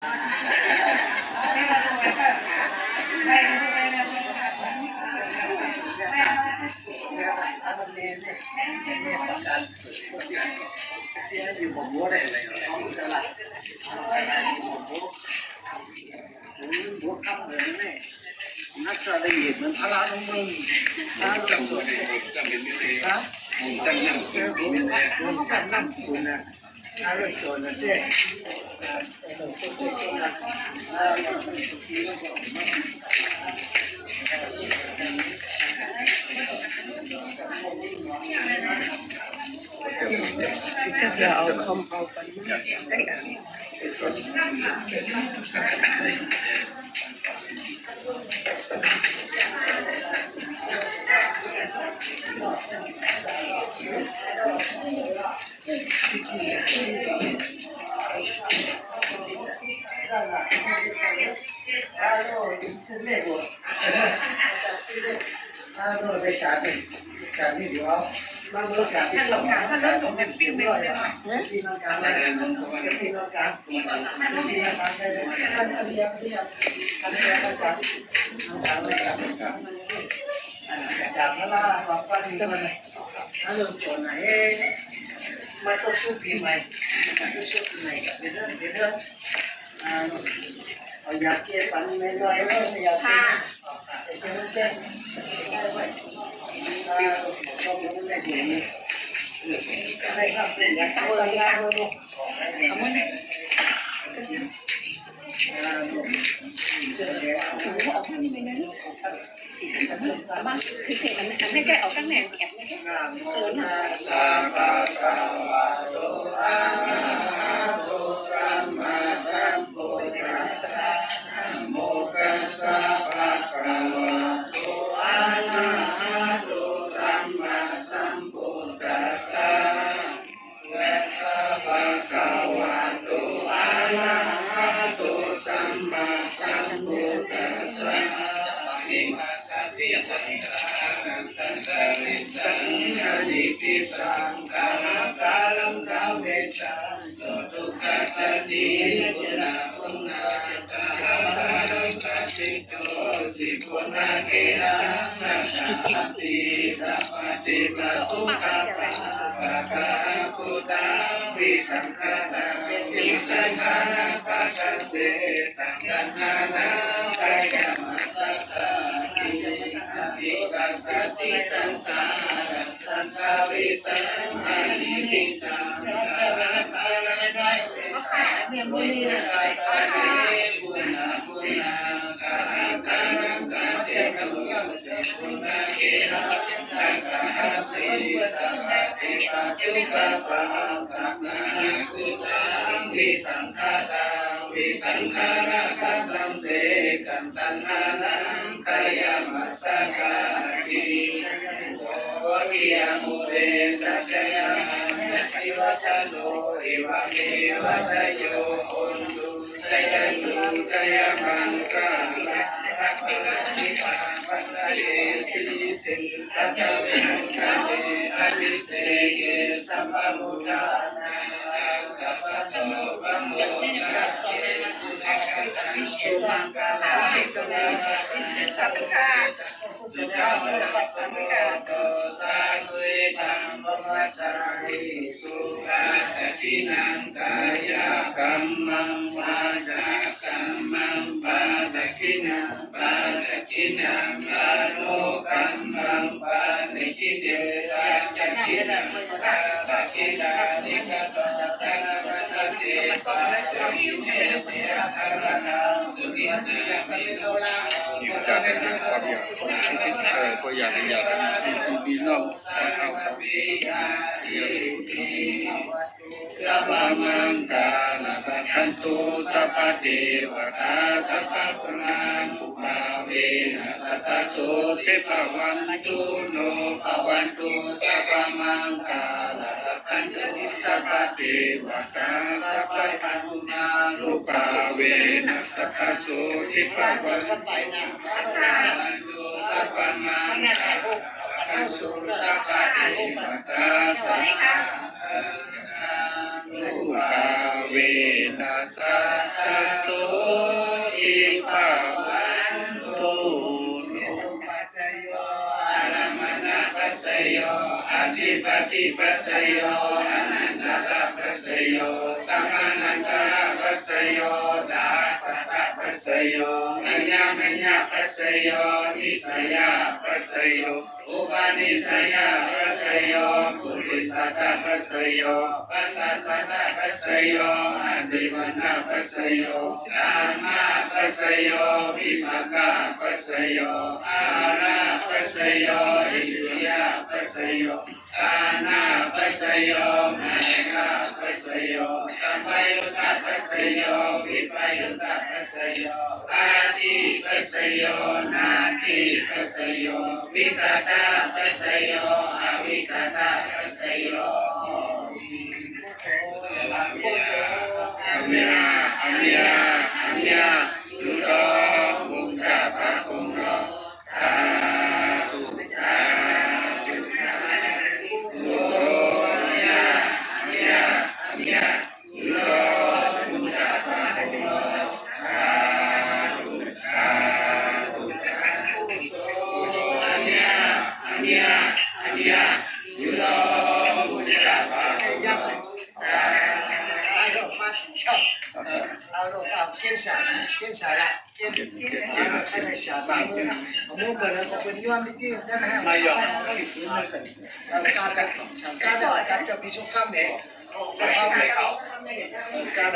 อยู่ผมบัวได้เลยบัวข้ามเลยนี่นักจะได้ยินมันพลาดลงมือจำตัวได้จำเป็นไม่ได้ฮะจำนั่งผมจำนั่งคุณนะถ้าเรื่องโจรนะเจ๊จะเอาคำเอากันได้กันได้สารนี่เดี๋ยวมาเมื่อสารที่เราถ้าสารผมจะปิ้งไม่ได้ปิ้งน้ำกาลปิ้งน้ำกาลปิ้งน้ำกาลได้เลยอันเดียวน้ำกาลจากนั้นละบอกว่าที่มันถ้าเราโจรไหนไม่ต้องสู้ปีใหม่ไม่สู้ปีใหม่เดี๋ยวเอาอยากเก็บปันไม่น้อยแล้วอยากเก็บเก็บได้ไหมชอบยังไม่ได้ดูได้ครับอยากเอาอะไรเอาลูกเอาไหมบ้างคือเสร็จมันทำให้แกออกข้างในแบบนี้สัมมาสัมมาสัมพุทธัสสะนะโมตัสสะภะคะวะโตอะระหะโตสัมมาสัมพุทธัสสะนะภะคะวะโตอะระหะโตสัมมาสัมพุทธัสสะอิมัสสะปิสังฆาสันตริสังฆานิปิสังฆาสารังกาเวสันโตทุกขสัจจิปุณาปุณาจารังกัจจิโตสิปุณาเกนะนันทสีสัพพติปัสสุขะปะปะคะคุตาวิสังฆานาวิสังฆานาปัสสังเสตังกันนานาไกยมัสสะติปัสสติสังสารังสังฆาวิสังมานิพิสังฆาระปะระได้เมียมุนีรัสสะเดปุณาปุณากาการังกาเตกะมุยเสปุณาเกนะตังกะหะสีสัพพะติปัสสุขะปะกัมมาคุตังวิสังฆาตังวิสังขาระกัตตังเสกันตังนานังกายมัสสะกาติโอทิยมุเรสัจจยาจิวัตโนเอวะเมวะสยโยโอนตุสยตุสยมังกาลาภัตตาสิกาภัตตาเยสิสิภัตตาเวนะเตอภิเสเกสัมมาบุญานากัปปะโตปัมโมสัพเพสุนัขตังสุมังกาลาสุนัขสิสัพพะสุขะมัสสะโมโตสาสุตังปวัสสาริสุขะตะกินังกายกัมมังวาจากัมมังปาตะกินังปาตะกินังปาโนกัมมังปาตะกิเดระตะกินังปาตะกินานิกะตะตะตะเตปะจะกิเนเมอะคารนังสุขิติปะริโตลาอยู่จากนั้นครับก็อยากมีน้องเอาสัพพมังกาลคันตุสัพพเทวตาสัพพพุทธานุภาเวนะสัตตโสติภวันตุโนภวันตุสัพพมังกาลคันตุสัพพเทวตาสัพพพุทธานุภาเวนะสัตตโสติภวันตุสัพพมังกาคันตุสัพพเทวตาสัพพนุภาเวนัสสะโส ทิภาวันตุปัจจโยอารมณปัสสโยอธิปติปัสสโยอนันตระปัสสโยสัมมานันตระปัสสโยสาสัตตปัสสโยอัญญมัญญปัสสโยนิสัยปัสสโยอุปนิสัยปัสสโยปุริสัตตปัสสโยปัสสะสัตตปัสสโยอาสิวันนะปัสสโยธรรมะปัสสโยวิภักขะปัสสโยอาระปัสสโยอิริยาปัสสโยสานาปัสสโยมัยกะปัสสโยสัมปยุตตะปัสสโยวิปยุตตะปัสสโยอาทิปัสสโยนาทิปัสสโยวิกตะปัสสโยอวิกตะปัสสโยอัมยาอัมยาอัมยายุโรมุจจาภะคุโรสาธุสาธุยุโรอัมยาอัมยาอัมยายุโรมุจจาภะคุโรสาธุสาธุสาธุอัมยาอัมยาอัมยายุโรมุจจาภะคุโร偏下来，还在下班。我们本来我们院里边在那还有，干着比较干没，干的，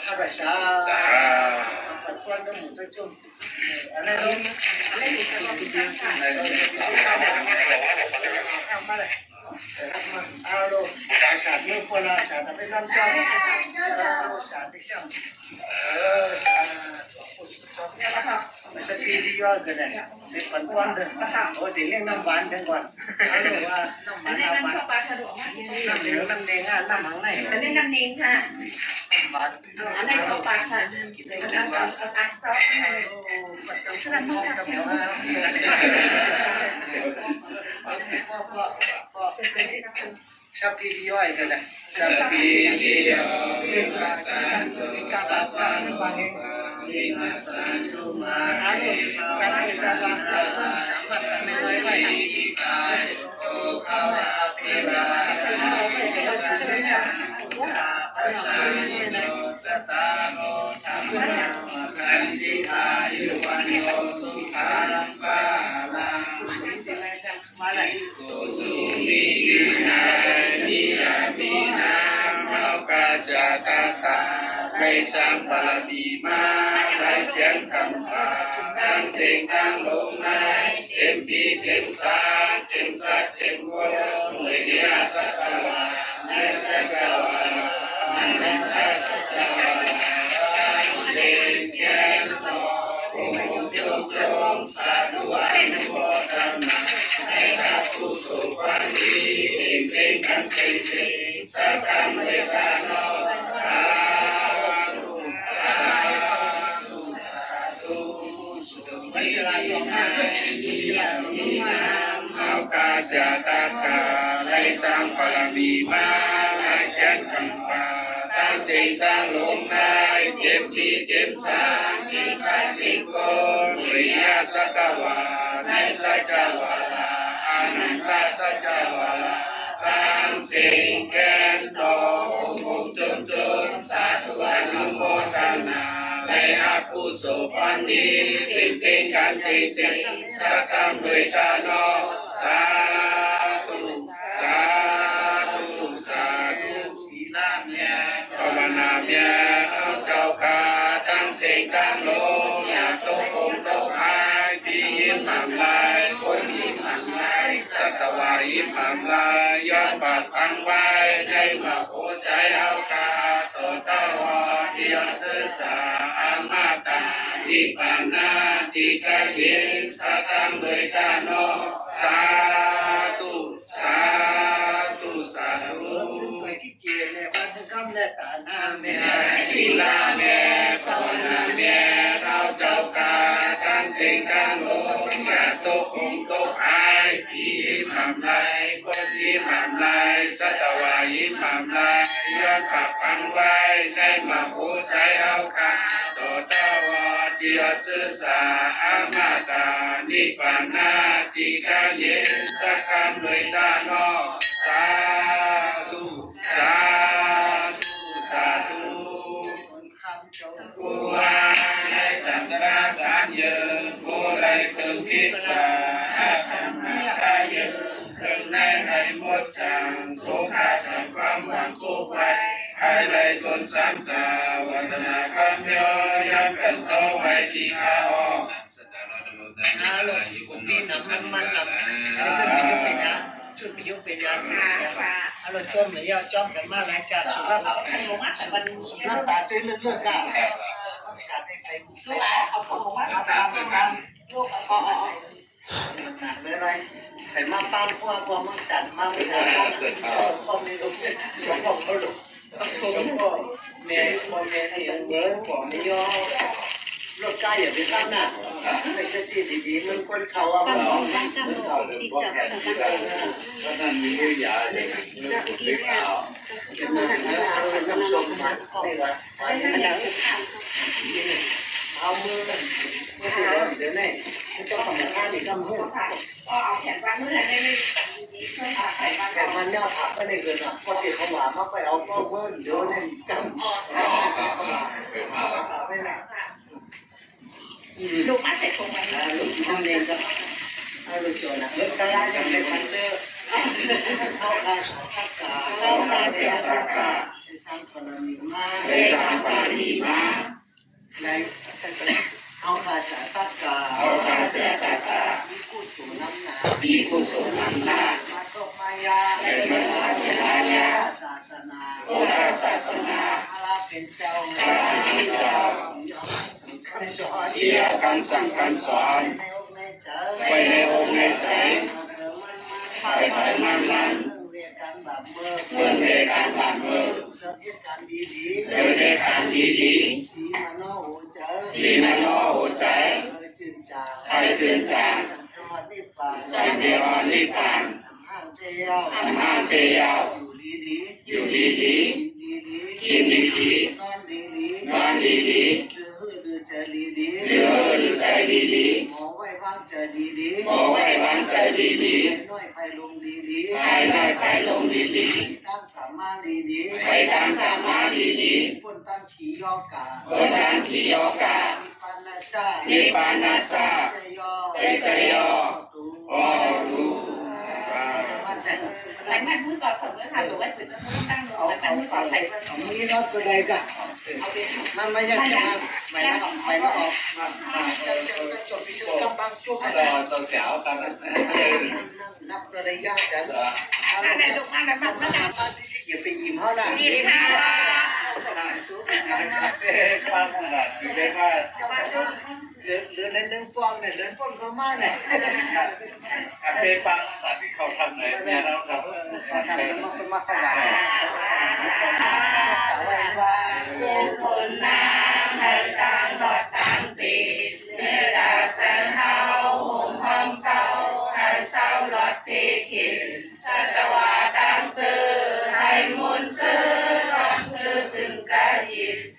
他的下，关的母的就，那种，阿罗，下面过来下的被咱叫，下的这样，下，ไม่ใช่ปีที่ย่อยกันเลยเป็นปันก้อนเลยโอ้ถึงเรียกน้ำหวานทั้งวันเขาเรียกว่าน้ำหวานน้ำหวานน้ำเหลืองน้ำแดงน้ำหมังไหนอันนี้น้ำเนงค่ะน้ำหวานอันนี้ข้าวปลาค่ะอันนั้นเอาซอสขนาดมากค่ะสัพพิย่อยกันเลยสัพพิย่อยเป็นภาษาเป็นกาบปาเป็นบางเองมิมัสสันตุมาเตการเป็นการวางตัวสามารถไม่ไว้ไว้กายโตขาวาภิราปัสสันโนสัตตาโนธรรมะกันติอายุวันโยสุขังภาลังสุสุมิกินานิยามินาเมากาจาตาตาไม่จำบาลีมาได้เสียงคำพาตั้งเสียงตั้งลงในเต็มปีเต็มสาเต็มสัตเต็มวัวเมื่อเดียสัตวาในสัจวานันทสัจวาเต็มแก่โตโอมจงจงสาธุอนุโมทนาให้ข้าผู้สุขวันนี้เป็นกันเสยเสยสักการเวทานอสาไม่ใช่ละยอมไม่ใช่ละเอากาเสียตาตาไล่สร้างพลังมีมาไล่เช่นคำพาตั้งสิ่งตั้งลงได้เจ็บชีเจ็บสาเจ็บสัตว์เจ็บคนวิยาสักวาในสัจวาลาอนันตสัจวาลาตั้งสิ่งแก่นโตองค์จงสาธุอนุโมทนาในอากุศลวันนี้เป็นการเสียสละสักการเวทานอสาธุสาธุสาธุศีลาเมียภาวนาเมียเอาเจ้าข้าตั้งสิ่งตั้งลงอย่าตกองตกหายปียิ้มหม่ำลายคนยิ้มหม่ำลายสัตวายิ้มหม่ำลายย้อนบาปพังไว้ในมาโอใจเอากาโสตวะเทียศึกษาอามาตานิพพานาติกาเยสักการเวทานอสาธุสาธุสาธุไปที่เกียรในวันที่กำเนิดตานาเมียศีลาเมียภาวนาเมียเราเจ้ากาตั้งสิ่งตั้งลงอย่าตกองตกหายผีหม่ำลายคนที่หม่ำลายสัตวายิ้มหม่ำลายย้อนปากพังไว้ในมาโอใจเอาคาโตตา ติยสสะอามาตานิปานาติกาเยสักกรรมด้วยตาโนสาธุสาธุสาธุกูว่าในตัณตระสานเยกูไรเกิดกิจตาอาธรรมสายเยเกิดในหมดสังโสขาสังความหวังสู้ไปให้ไรตนสามสาวัฒนากรรมโยยันกันโตไว้ที่ข้าออกพี่นำมันนำชุดพิยุเป็นยาอารมณ์จมเลยจอมกันมาหลายจากสุภาพสุภาพตาตื้นเลือกกันสารได้ใครช่วยเอาของมาทำกันลูกอ๋อไม่ไรใครมาปั้มพวกมังสันมาไม่ใช่สมพงษ์ในลูกสมพงษ์เขาลูกสมพงษ์เมย์พอเมย์เนี่ยเบิร์ดผมนี่ย่อรถกายอย่าไปข้ามหน้าไม่ใช่ที่ดีๆมันคนเขาอ่ะมันเขาดีจังก็นั่นมีเรื่องยาอย่างนั้นเรื่องคนเล็กเอาน้ำส้มมันไม่ไหวเอามือเดี๋ยวนี่มันจะทำงานอีกคำพูดเอาแขนวางมือไหนไม่แต่มันเนี่ยผักก็ได้เกินอ่ะพอติดเขาหวานมันก็เอาข้าวเบิ้ลเดี๋ยวนี่กำไม่ได้ลูกมาใส่ถุงไว้ลูกทำเองก็เอาลูกโจนะลูกตลาดจะเป็นพันเตอร์เอาคาสาตาเอาคาสาตาสร้างพลังมาสร้างบารมีมาในเอาคาสาตาเอาคาสาตามีกุศลน้ำหนามีกุศลน้ำหนามาก็มายาเป็นมายาศาสนาศาสนาอาเป็นเจ้าที่คำสั่งคำสอนไปในองค์ในใจไปมันเรียกการแบบเมื่อเรื่องในการบานเมื่อเรื่องการดีเรื่องในการดีสีมันโอ้ใจ สีมันโอ้ใจให้จืดจางให้จืดจางจันเดียวนิพพานห้างเตียวอยู่ดีกินดีนอนดี หรือใจดีหมอไว้วางใจดี น้อยไปลงดีตั้งสามาดีไปตั้งธรรมะดีคนตั้งขี่ยอกานิพพานาสาเจโยโอตุหลังมันมือก่อสมแล้วค่ะหรือว่าปืนจะตั้งหลังมันมือก่อใส่มีรถก็ได้ก็มันไม่ยากจะไม่ละออกจะจบพิเศษกำลังจุกตัวเสียวกันนับก็ได้ยากจังอะไรลูกมาแล้วมาอย่าไปยิ้มเขานะดีดีค่ะหรือในนึงฟองเนี่ยเล่นฟองก็มาเนี่ยเคยฟังที่เขาทำไหนเนี่ยเราทำมาเข้ามาแต่ว่าคนน้ำให้ตามหลอดตามปีเมื่อดาจันเฮาห่มห้องเศร้าให้เศร้าหลอดปีขินสัตวาดังซื้อให้มุนซื้อก่อนคือจึงกะยิบ